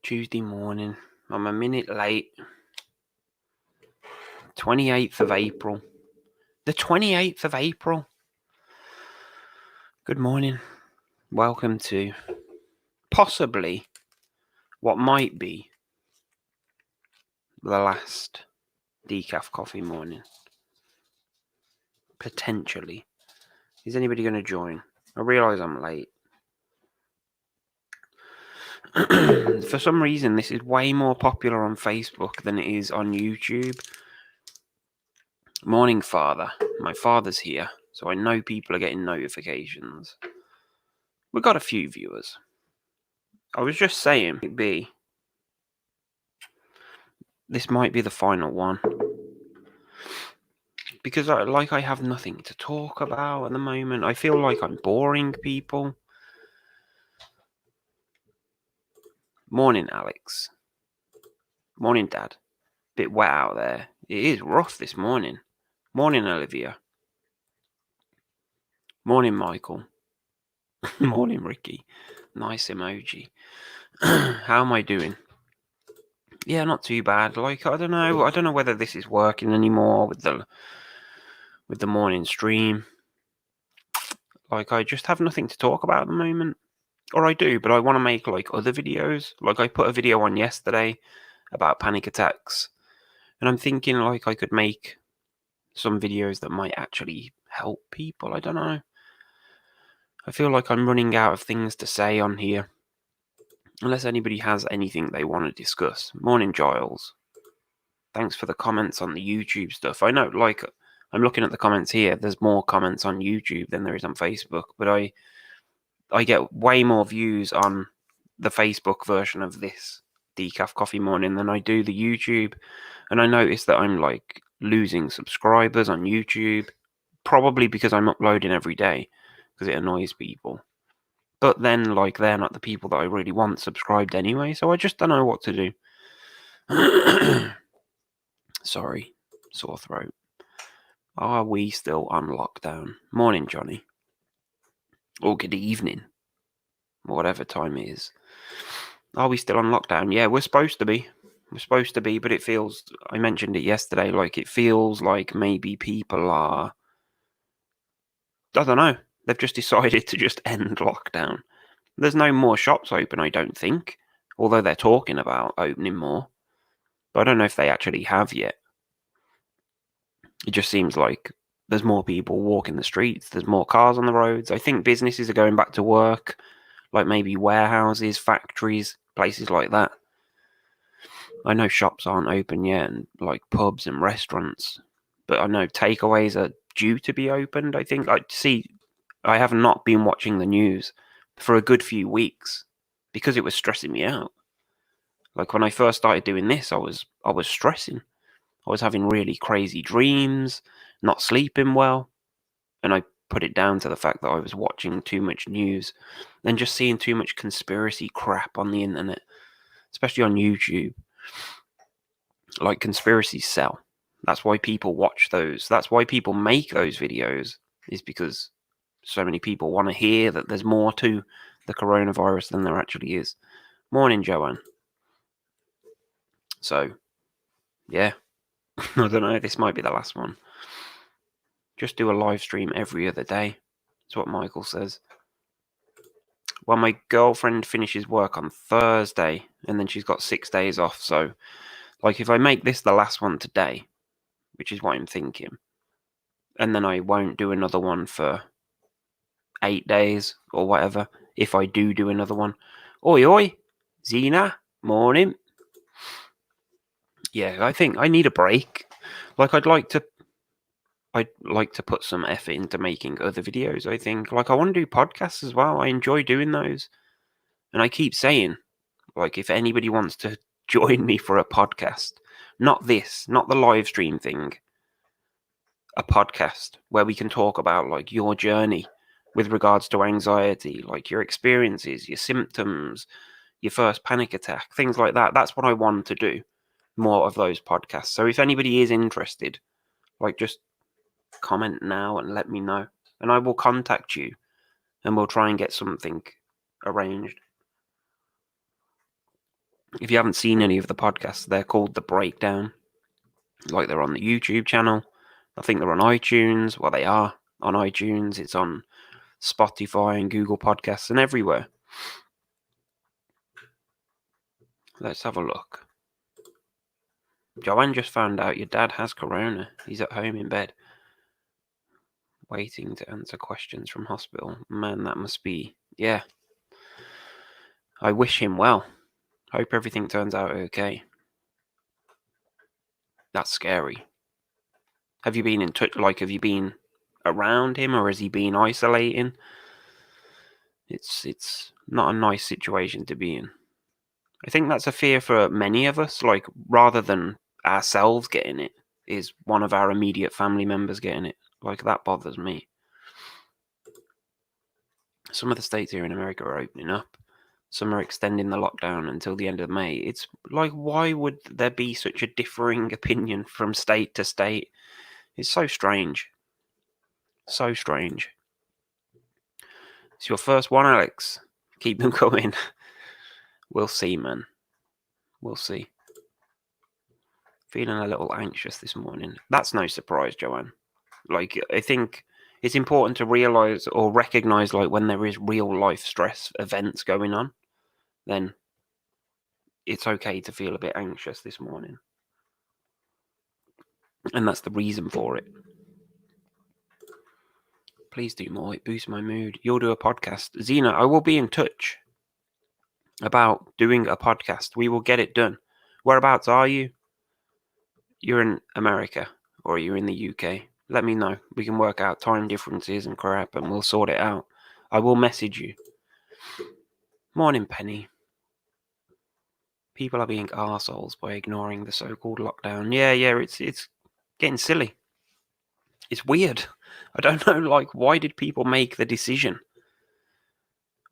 Tuesday morning. I'm a minute late. 28th of April. The 28th of April. Good morning. Welcome to possibly what might be the last Decaf Coffee Morning. Potentially. Is anybody going to join? I realise I'm late. For some reason, this is way more popular on Facebook than it is on YouTube. Morning, Father. My father's here, so I know people are getting notifications. We got a few viewers. I was just saying, this might be the final one. Because I have nothing to talk about at the moment. I feel like I'm boring people. Morning, Alex. Morning, Dad. Bit wet out there. It is rough this morning. Morning, Olivia. Morning, Michael. Morning, Ricky. Nice emoji. How am I doing? Yeah, not too bad. I don't know whether this is working anymore with the morning stream. I just have nothing to talk about at the moment. Or I do, but I want to make other videos. I put a video on yesterday about panic attacks, and I'm thinking I could make some videos that might actually help people. I don't know. I feel like I'm running out of things to say on here. Unless anybody has anything they want to discuss. Morning, Giles. Thanks for the comments on the YouTube stuff. I know, I'm looking at the comments here. There's more comments on YouTube than there is on Facebook, but I get way more views on the Facebook version of this Decaf Coffee Morning than I do the YouTube. And I noticed that I'm losing subscribers on YouTube, probably because I'm uploading every day, because it annoys people. But then, they're not the people that I really want subscribed anyway, so I just don't know what to do. Sorry, sore throat. Are we still on lockdown? Morning, Johnny. Or good evening. Whatever time it is. Are we still on lockdown? Yeah, we're supposed to be. We're supposed to be, but it feels, I mentioned it yesterday, it feels like maybe people are, I don't know, they've just decided to just end lockdown. There's no more shops open, I don't think, although they're talking about opening more. But I don't know if they actually have yet. It just seems like there's more people walking the streets, there's more cars on the roads. I think businesses are going back to work, maybe warehouses, factories, places like that. I know shops aren't open yet, and pubs and restaurants, but I know takeaways are due to be opened. I think I have not been watching the news for a good few weeks because it was stressing me out. When I first started doing this, I was stressing. I was having really crazy dreams, not sleeping well, and I put it down to the fact that I was watching too much news and just seeing too much conspiracy crap on the internet, especially on YouTube. Conspiracies sell. That's why people watch those. That's why people make those videos, is because so many people want to hear that there's more to the coronavirus than there actually is. Morning, Joanne. So, yeah. I don't know, this might be the last one. Just do a live stream every other day. That's what Michael says. Well, my girlfriend finishes work on Thursday, and then she's got 6 days off. So, if I make this the last one today, which is what I'm thinking, and then I won't do another one for 8 days or whatever, if I do another one. Oi, oi, Zena, morning. Yeah, I think I need a break. I'd like to put some effort into making other videos, I think. I want to do podcasts as well. I enjoy doing those. And I keep saying, if anybody wants to join me for a podcast, not the live stream thing, a podcast where we can talk about, your journey with regards to anxiety, your experiences, your symptoms, your first panic attack, things like that. That's what I want to do. More of those podcasts. So if anybody is interested, just comment now and let me know, and I will contact you, and we'll try and get something arranged. If you haven't seen any of the podcasts, they're called The Breakdown. Like, they're on the YouTube channel. I think they're on iTunes. Well, they are on iTunes. It's on Spotify and Google Podcasts and everywhere. Let's have a look. Joanne just found out your dad has corona. He's at home in bed, waiting to answer questions from hospital. Man, that must be... Yeah. I wish him well. Hope everything turns out okay. That's scary. Have you been in touch? Like, have you been around him, or has he been isolating? It's not a nice situation to be in. I think that's a fear for many of us. Like, rather than ourselves getting it, is one of our immediate family members getting it. Like, that bothers me. Some of the states here in America are opening up. Some are extending the lockdown until the end of May. It's like, why would there be such a differing opinion from state to state? It's so strange. So strange. It's your first one, Alex. Keep them coming. We'll see, man. We'll see. Feeling a little anxious this morning. That's no surprise, Joanne. Like, I think it's important to realise or recognise, like, when there is real life stress events going on, then it's okay to feel a bit anxious this morning. And that's the reason for it. Please do more. It boosts my mood. You'll do a podcast. Zena, I will be in touch about doing a podcast. We will get it done. Whereabouts are you? You're in America, or you're in the UK. Let me know. We can work out time differences and crap, and we'll sort it out. I will message you. Morning, Penny. People are being arseholes by ignoring the so-called lockdown. Yeah, it's getting silly. It's weird. I don't know, like, why did people make the decision?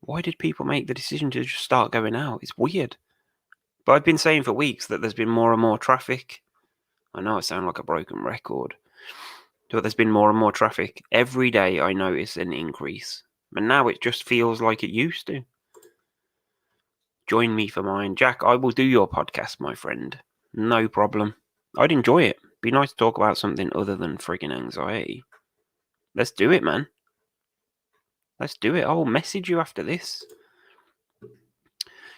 Why did people make the decision to just start going out? It's weird. But I've been saying for weeks that there's been more and more traffic. I know I sound like a broken record. But there's been more and more traffic. Every day I notice an increase. And now it just feels like it used to. Join me for mine. Jack, I will do your podcast, my friend. No problem. I'd enjoy it. Be nice to talk about something other than friggin' anxiety. Let's do it, man. Let's do it. I'll message you after this.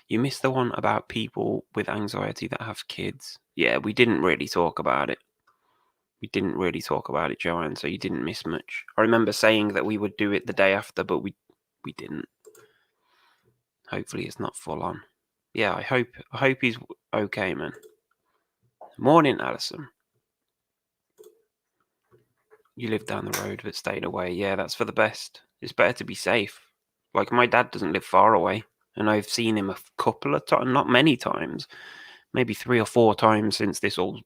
You missed the one about people with anxiety that have kids. Yeah, we didn't really talk about it. Joanne, so you didn't miss much. I remember saying that we would do it the day after, but we didn't. Hopefully it's not full on. Yeah, I hope he's okay, man. Morning, Alison. You live down the road but stayed away. Yeah, that's for the best. It's better to be safe. Like, my dad doesn't live far away, and I've seen him a couple of times, not many times, maybe 3 or 4 times since this all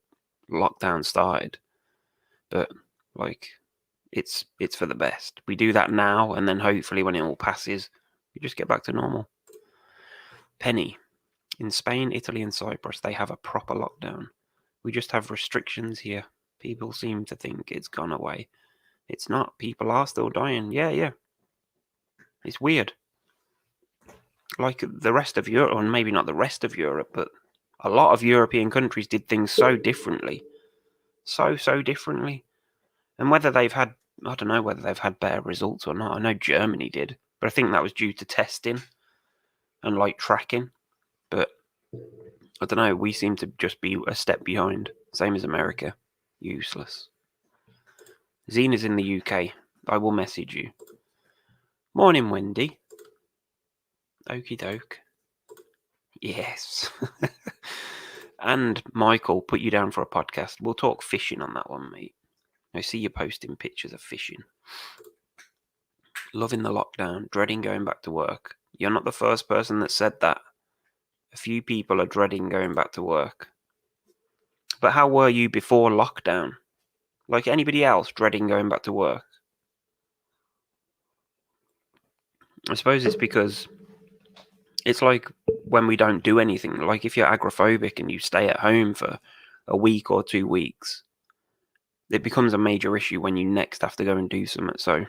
lockdown started. But, like, it's for the best. We do that now, and then hopefully when it all passes, we just get back to normal. Penny. In Spain, Italy, and Cyprus, they have a proper lockdown. We just have restrictions here. People seem to think it's gone away. It's not. People are still dying. Yeah. It's weird. Like the rest of Europe, or maybe not the rest of Europe, but a lot of European countries did things so differently. So differently. And whether they've had, I don't know whether they've had better results or not. I know Germany did, but I think that was due to testing and, like, tracking. But I don't know, we seem to just be a step behind. Same as America. Useless. Zena's in the UK. I will message you. Morning, Wendy. Okie doke. Yes. And Michael, put you down for a podcast. We'll talk fishing on that one, mate. I see you posting pictures of fishing. Loving the lockdown, dreading going back to work. You're not the first person that said that. A few people are dreading going back to work. But how were you before lockdown? Like anybody else dreading going back to work? I suppose it's because it's like when we don't do anything. Like if you're agoraphobic and you stay at home for a week or 2 weeks, it becomes a major issue when you next have to go and do something. So,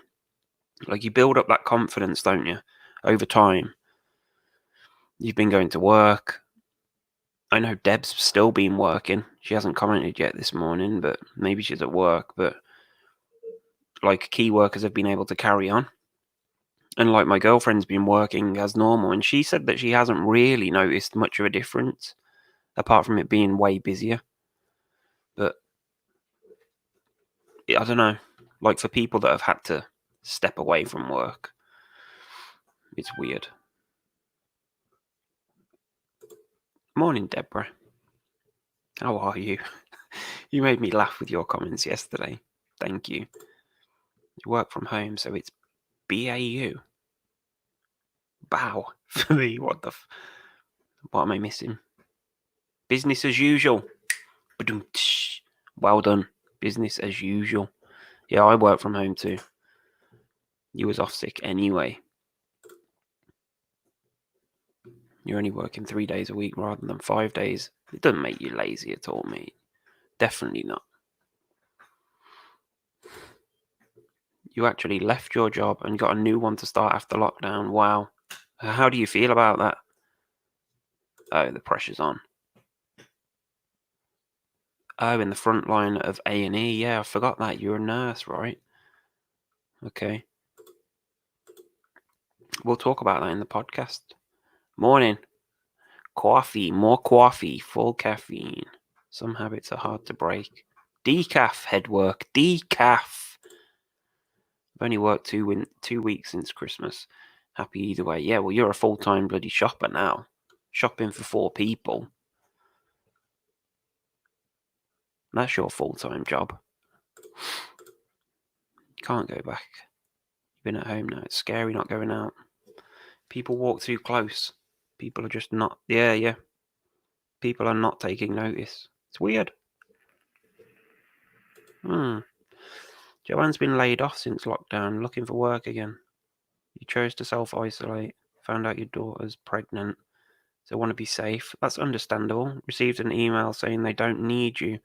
like, you build up that confidence, don't you? Over time. You've been going to work. I know Deb's still been working. She hasn't commented yet this morning, but maybe she's at work. But like key workers have been able to carry on. And like my girlfriend's been working as normal, and she said that she hasn't really noticed much of a difference, apart from it being way busier. But I don't know, like for people that have had to step away from work, it's weird. Morning, Deborah. How are you? You made me laugh with your comments yesterday. Thank you. You work from home, so it's BAU. Bow for me. What am I missing? Business as usual. Well done. Business as usual. Yeah, I work from home too. You was off sick anyway. You're only working 3 days a week rather than 5 days. It doesn't make you lazy at all, mate. Definitely not. You actually left your job and got a new one to start after lockdown. Wow. How do you feel about that? Oh, the pressure's on. Oh, in the front line of A&E. Yeah, I forgot that. You're a nurse, right? Okay. We'll talk about that in the podcast. Morning. Coffee. More coffee. Full caffeine. Some habits are hard to break. Decaf head work. Decaf. I've only worked 2 weeks since Christmas. Happy either way. Yeah, well, you're a full-time bloody shopper now. Shopping for 4 people. That's your full-time job. You can't go back. You've been at home now. It's scary not going out. People walk too close. People are just not... Yeah. People are not taking notice. It's weird. Joanne's been laid off since lockdown, looking for work again. You chose to self-isolate, found out your daughter's pregnant, so want to be safe. That's understandable. Received an email saying they don't need you.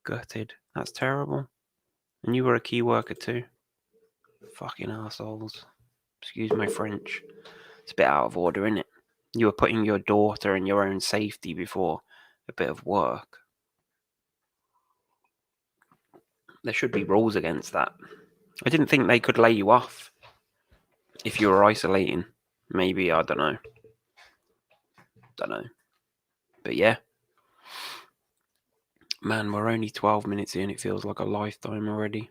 Gutted. That's terrible. And you were a key worker too. Fucking assholes. Excuse my French. It's a bit out of order, isn't it? You were putting your daughter and your own safety before a bit of work. There should be rules against that. I didn't think they could lay you off if you were isolating. Maybe, I don't know. But yeah. Man, we're only 12 minutes in. It feels like a lifetime already.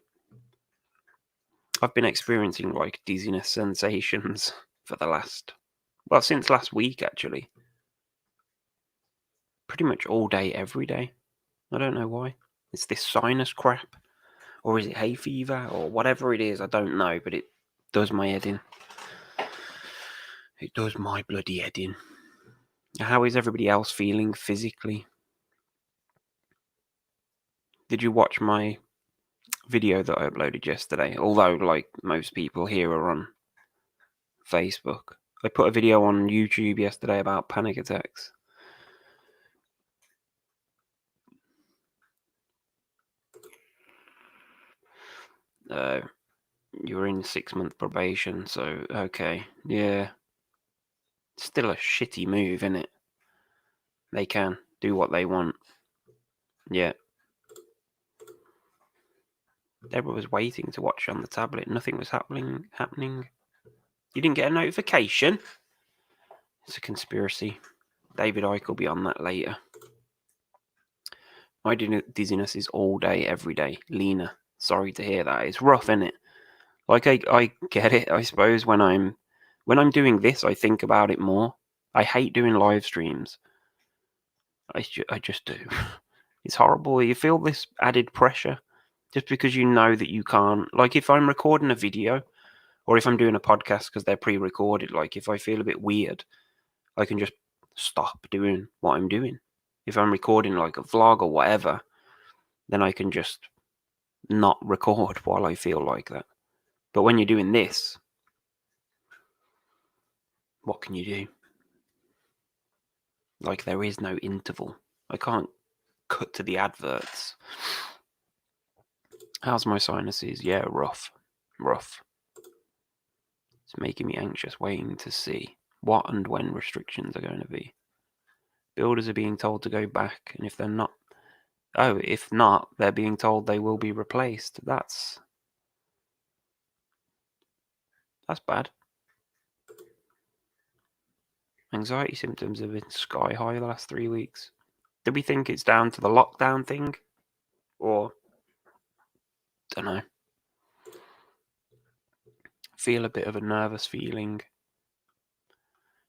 I've been experiencing like dizziness sensations for since last week actually. Pretty much all day, every day. I don't know why. It's this sinus crap. Or is it hay fever? Or whatever it is, I don't know. But it does my head in. It does my bloody head in. How is everybody else feeling physically? Did you watch my video that I uploaded yesterday? Although, like most people here are on Facebook. I put a video on YouTube yesterday about panic attacks. You were in 6-month probation, so okay. Yeah. Still a shitty move, innit? They can do what they want. Yeah. Deborah was waiting to watch on the tablet. Nothing was happening. You didn't get a notification? It's a conspiracy. David Icke will be on that later. My dizziness is all day, every day. Lena, sorry to hear that. It's rough, innit? Like, I get it, I suppose. When I'm doing this, I think about it more. I hate doing live streams. I just do. It's horrible. You feel this added pressure just because you know that you can't. Like, if I'm recording a video or if I'm doing a podcast because they're pre-recorded, like, if I feel a bit weird, I can just stop doing what I'm doing. If I'm recording, like, a vlog or whatever, then I can just not record while I feel like that. But when you're doing this, what can you do? Like, there is no interval. I can't cut to the adverts. How's my sinuses? Yeah, rough. It's making me anxious, waiting to see what and when restrictions are going to be. Builders are being told to go back, and if not, they're being told they will be replaced. That's bad. Anxiety symptoms have been sky high the last 3 weeks. Do we think it's down to the lockdown thing? Or, don't know. Feel a bit of a nervous feeling.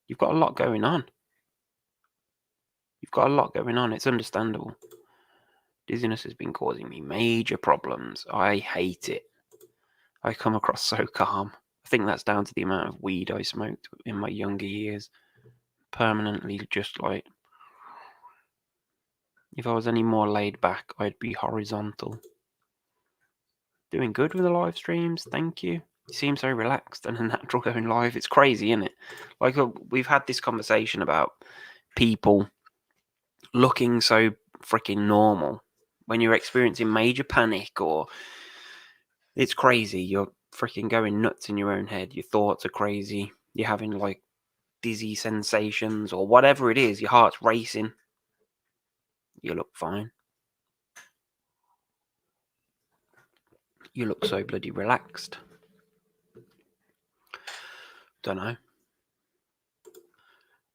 You've got a lot going on. It's understandable. Dizziness has been causing me major problems. I hate it. I come across so calm. I think that's down to the amount of weed I smoked in my younger years. Permanently just like, if I was any more laid back, I'd be horizontal. Doing good with the live streams, thank you. You seem so relaxed and natural going live. It's crazy, isn't it? Like, we've had this conversation about people looking so freaking normal when you're experiencing major panic, or it's crazy. You're freaking going nuts in your own head. Your thoughts are crazy. You're having like dizzy sensations or whatever it is. Your heart's racing. You look fine. You look so bloody relaxed. Don't know.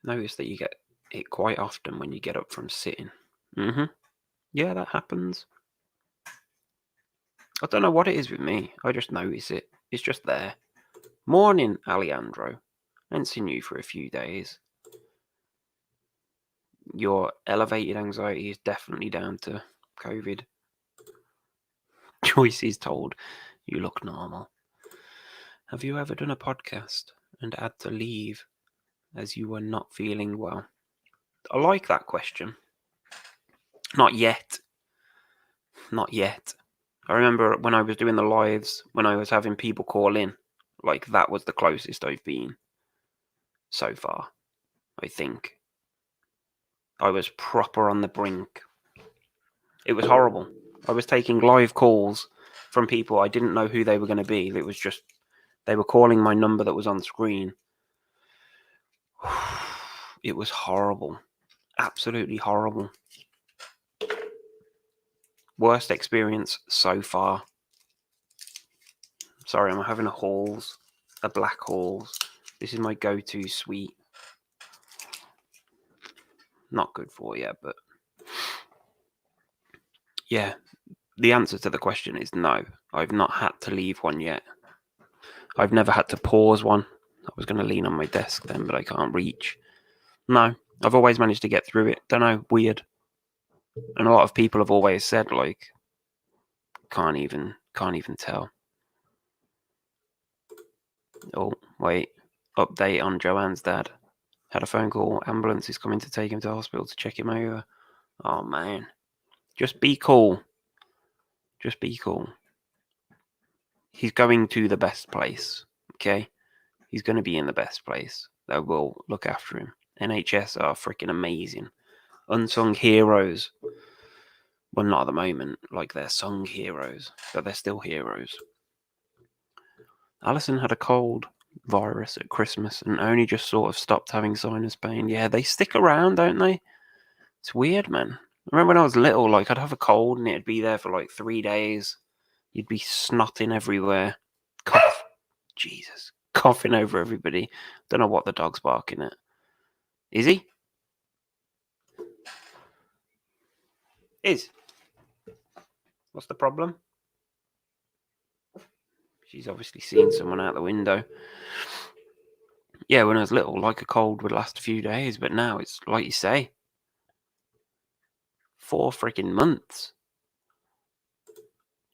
Notice that you get it quite often when you get up from sitting. Yeah, that happens. I don't know what it is with me. I just notice it. It's just there. Morning, Alejandro. I haven't seen you for a few days. Your elevated anxiety is definitely down to COVID. Joyce is told you look normal. Have you ever done a podcast and had to leave as you were not feeling well? I like that question. Not yet. I remember when I was doing the lives, when I was having people call in, like that was the closest I've been so far, I think. I was proper on the brink. It was horrible. I was taking live calls from people I didn't know who they were going to be. It was just, they were calling my number that was on screen. It was horrible. Absolutely horrible. Worst experience so far. Sorry, I'm having a black Halls. This is my go-to sweet. Not good for you, but yeah, the answer to the question is no. I've not had to leave one yet. I've never had to pause one. I was going to lean on my desk then, but I can't reach. No, I've always managed to get through it. Don't know, weird. And a lot of people have always said, like, can't even tell. Oh, wait. Update on Joanne's dad. Had a phone call. Ambulance is coming to take him to hospital to check him over. Oh, man. Just be cool. Just be cool. He's going to the best place, okay? He's going to be in the best place. They will look after him. NHS are freaking amazing. Unsung heroes. Well, not at the moment. Like, they're sung heroes, but they're still heroes. Alison had a cold virus at Christmas and only just sort of stopped having sinus pain. Yeah, they stick around, don't they? It's weird, man. I remember when I was little, like, I'd have a cold and it'd be there for like 3 days. You'd be snotting everywhere. Cough. Jesus. Coughing over everybody. Don't know what the dog's barking at. Is he? Is. What's the problem? She's obviously seen someone out the window. Yeah, when I was little, like a cold would last a few days, but now it's like you say, 4 freaking months.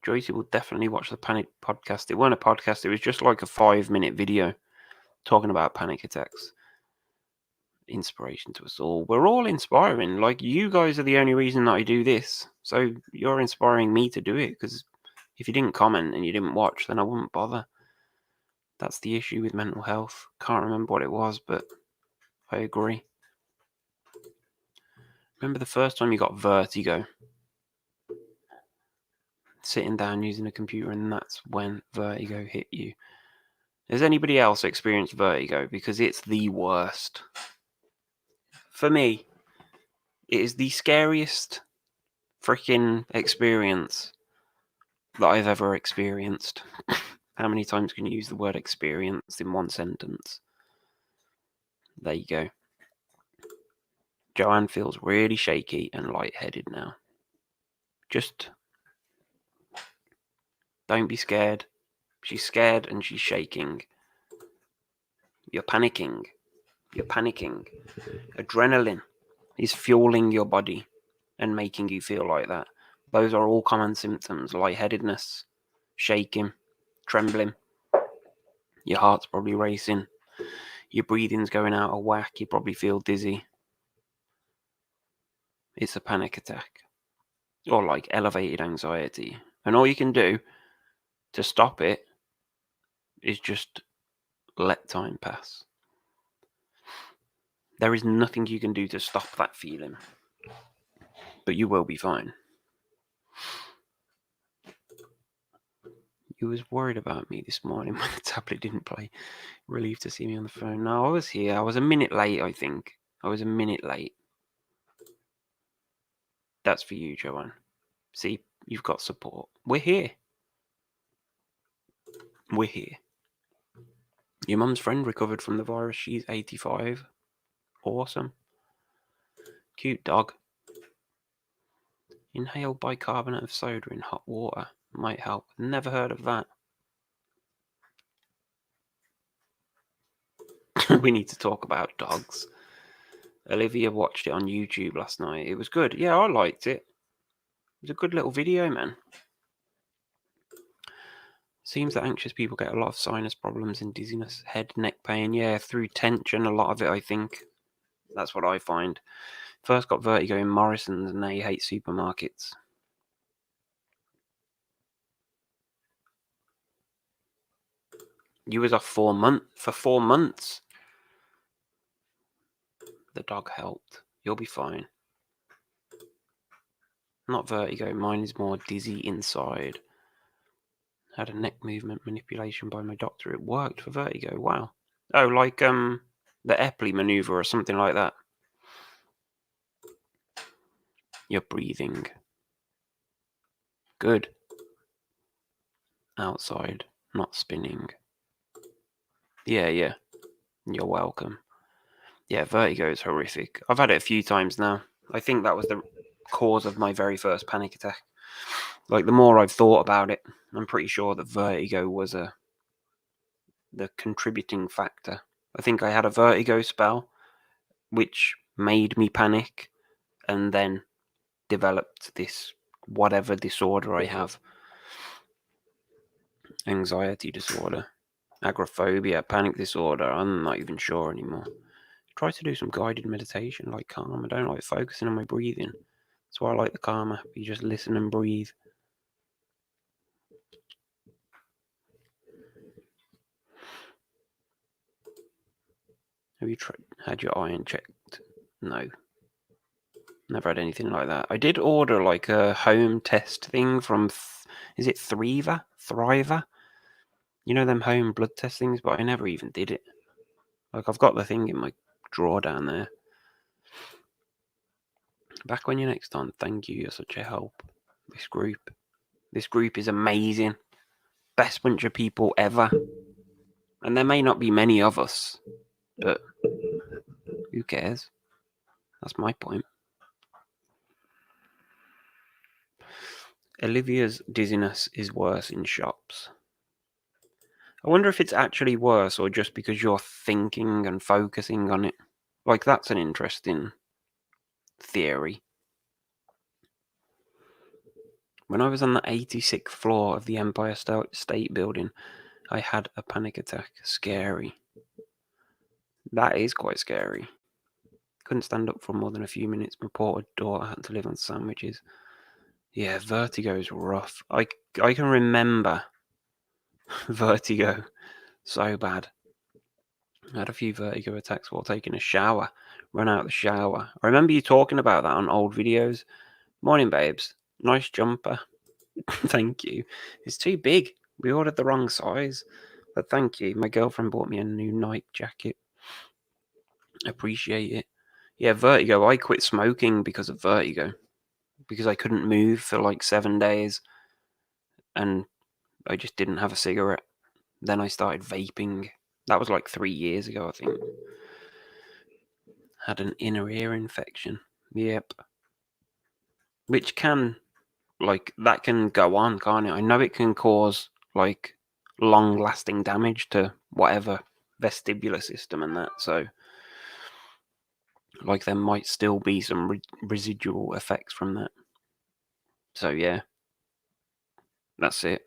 Joycey will definitely watch the panic podcast. It wasn't a podcast, it was just like a 5-minute video talking about panic attacks. Inspiration to us all. We're all inspiring. Like, you guys are the only reason that I do this. So you're inspiring me to do it, because if you didn't comment and you didn't watch, then I wouldn't bother. That's the issue with mental health. Can't remember what it was, but I agree. Remember the first time you got vertigo? Sitting down using a computer, and that's when vertigo hit you. Has anybody else experienced vertigo? Because it's the worst. For me, It is the scariest freaking experience that I've ever experienced. How many times can you use the word experienced in one sentence? There you go. Joanne feels really shaky and lightheaded now. Just don't be scared. She's scared and she's shaking. You're panicking. You're panicking. Adrenaline is fueling your body and making you feel like that. Those are all common symptoms: lightheadedness, shaking, trembling. Your heart's probably racing. Your breathing's going out of whack. You probably feel dizzy. It's a panic attack, or like elevated anxiety. And all you can do to stop it is just let time pass. There is nothing you can do to stop that feeling, but you will be fine. You was worried about me this morning when the tablet didn't play. Relieved to see me on the phone. No, I was here. I was a minute late, I think. I was a minute late. That's for you, Joanne. See, you've got support. We're here. We're here. Your mum's friend recovered from the virus. She's 85. Awesome. Cute dog. Inhale bicarbonate of soda in hot water. Might help. Never heard of that. We need to talk about dogs. Olivia watched it on YouTube last night. It was good. Yeah, I liked it. It was a good little video, man. Seems that anxious people get a lot of sinus problems and dizziness, head, neck pain. Yeah, through tension, a lot of it, I think. That's what I find. First got vertigo in Morrison's, and now you hate supermarkets. You was off for 4 months. The dog helped. You'll be fine. Not vertigo. Mine is more dizzy inside. Had a neck movement manipulation by my doctor. It worked for vertigo. Wow. Oh, like the Epley maneuver or something like that. You're breathing. Good. Outside, not spinning. Yeah. You're welcome. Yeah, vertigo is horrific. I've had it a few times now. I think that was the cause of my very first panic attack. Like, the more I've thought about it, I'm pretty sure that vertigo was the contributing factor. I think I had a vertigo spell, which made me panic, and then developed this whatever disorder I have. Anxiety disorder, agoraphobia, panic disorder. I'm not even sure anymore. Try to do some guided meditation, like Calm. I don't like focusing on my breathing. That's why I like the Calm app. You just listen and breathe. Have you had your iron checked? No. Never had anything like that. I did order like a home test thing from, is it Thriver? You know them home blood test things, but I never even did it. Like, I've got the thing in my drawer down there. Back when you're next on. Thank you. You're such a help. This group is amazing. Best bunch of people ever. And there may not be many of us, but who cares? That's my point. Olivia's dizziness is worse in shops. I wonder if it's actually worse or just because you're thinking and focusing on it. Like, that's an interesting theory. When I was on the 86th floor of the Empire State Building, I had a panic attack. Scary. That is quite scary. Couldn't stand up for more than a few minutes. My poor daughter had to live on sandwiches. Yeah, vertigo is rough. I can remember vertigo so bad. I had a few vertigo attacks while taking a shower. Run out of the shower. I remember you talking about that on old videos. Morning, babes. Nice jumper. Thank you. It's too big. We ordered the wrong size. But thank you. My girlfriend bought me a new Nike jacket. Appreciate it. Yeah, vertigo. I quit smoking because of vertigo. Because I couldn't move for like 7 days. And I just didn't have a cigarette. Then I started vaping. That was like 3 years ago, I think. Had an inner ear infection. Yep. Which can, like, that can go on, can't it? I know it can cause, like, long-lasting damage to whatever vestibular system and that. So, like, there might still be some residual effects from that. So, yeah. That's it.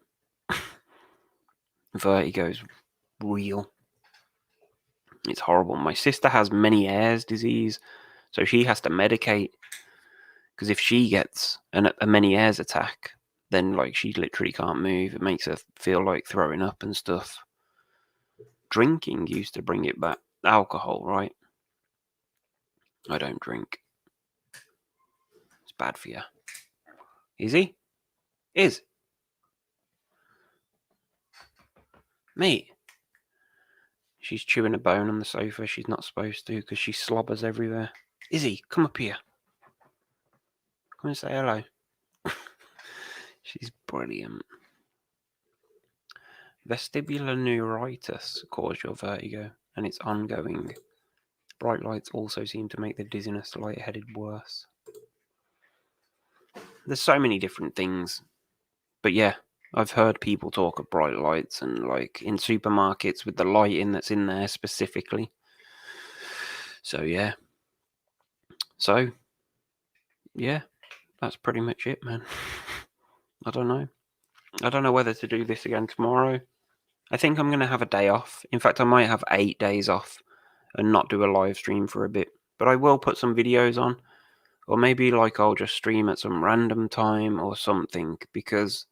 Vertigo's real. It's horrible. My sister has Meniere's disease, so she has to medicate, because if she gets a Meniere's attack, then like she literally can't move. It makes her feel like throwing up and stuff. Drinking used to bring it back. Alcohol, right? I don't drink. It's bad for you. Is he? Is. Mate. She's chewing a bone on the sofa. She's not supposed to because she slobbers everywhere. Izzy, come up here. Come and say hello. She's brilliant. Vestibular neuritis causes your vertigo, and it's ongoing. Bright lights also seem to make the dizziness lightheaded worse. There's so many different things. But yeah, I've heard people talk of bright lights and like in supermarkets with the lighting that's in there specifically. So yeah. So yeah, that's pretty much it, man. I don't know. I don't know whether to do this again tomorrow. I think I'm going to have a day off. In fact, I might have 8 days off and not do a live stream for a bit. But I will put some videos on. Or maybe like I'll just stream at some random time or something, because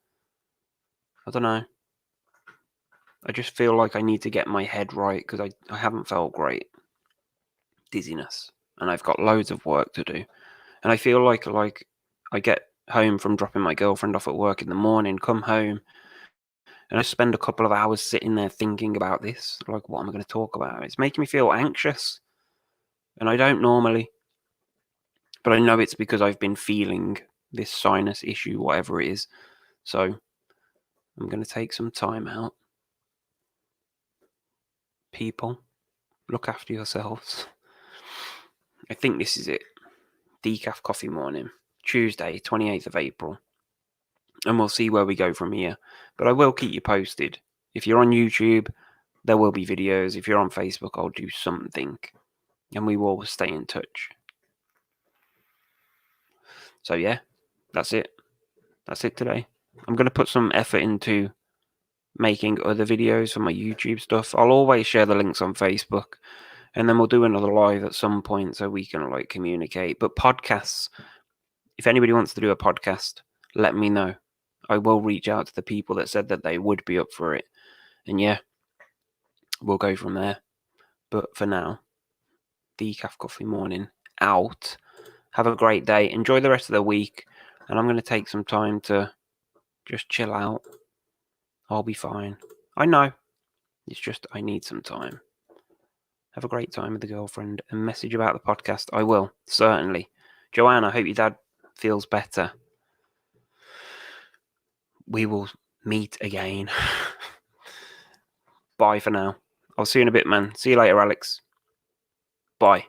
I don't know. I just feel like I need to get my head right because I haven't felt great. Dizziness. And I've got loads of work to do. And I feel like I get home from dropping my girlfriend off at work in the morning, come home, and I spend a couple of hours sitting there thinking about this. Like, what am I going to talk about? It's making me feel anxious. And I don't normally. But I know it's because I've been feeling this sinus issue, whatever it is. So I'm going to take some time out. People, look after yourselves. I think this is it. Decaf Coffee Morning, Tuesday, 28th of April. And we'll see where we go from here. But I will keep you posted. If you're on YouTube, there will be videos. If you're on Facebook, I'll do something. And we will stay in touch. So yeah, that's it. That's it today. I'm going to put some effort into making other videos for my YouTube stuff. I'll always share the links on Facebook. And then we'll do another live at some point so we can like communicate. But podcasts, if anybody wants to do a podcast, let me know. I will reach out to the people that said that they would be up for it. And yeah, we'll go from there. But for now, Decaf Coffee Morning out. Have a great day. Enjoy the rest of the week. And I'm going to take some time to just chill out. I'll be fine. I know. It's just I need some time. Have a great time with the girlfriend. And message about the podcast. I will, certainly. Joanne, I hope your dad feels better. We will meet again. Bye for now. I'll see you in a bit, man. See you later, Alex. Bye.